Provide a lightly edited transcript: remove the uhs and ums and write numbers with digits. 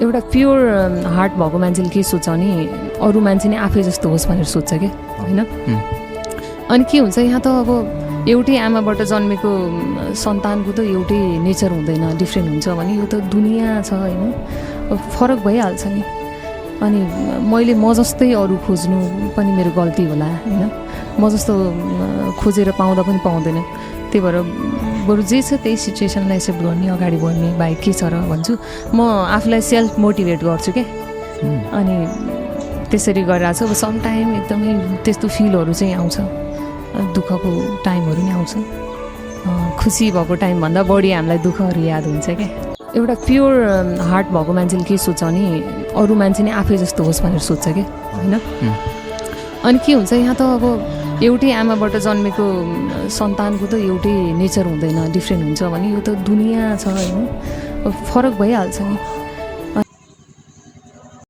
एउटा pure heart भएको मान्छेले के सोच्छ भने अरू मान्छे नै आफै जस्तो होस् भनेर सोच्छ क्या होइन। अनि के हुन्छ यहाँ त अब एउटै आमाबाट जन्मेको सन्तानको त एउटै नेचर हुँदैन, डिफ्रेन्ट हुन्छ भने यो त दुनियाँ छ होइन, फरक भइहाल्छ नि। अनि मैले म जस्तै अरू खोज्नु पनि मेरो गल्ती होला होइन, म जस्तो खोजेर पाउँदा पनि पाउँदैन। त्यही भएर बरु जे छ त्यही सिचुएसनलाई एक्सेप्ट गर्ने, अगाडि बढ्ने बाहेक के छ र भन्छु। म आफूलाई सेल्फ मोटिभेट गर्छु क्या। अनि त्यसरी गरिरहेको छु। अब समटाइम एकदमै त्यस्तो फिलहरू चाहिँ आउँछ, दुःखको टाइमहरू नि आउँछ, खुसी भएको टाइमभन्दा बढी हामीलाई दुःखहरू याद हुन्छ क्या। एउटा प्योर हार्ट भएको मान्छेले के सोच्छ भने अरू मान्छे नै आफै जस्तो होस् भनेर सोच्छ क्या होइन। अनि के हुन्छ यहाँ त अब एउटै आमाबाट जन्मेको सन्तानको त एउटै नेचर हुँदैन, डिफ्रेन्ट हुन्छ भने यो त दुनियाँ छ होइन, फरक भइहाल्छ नि।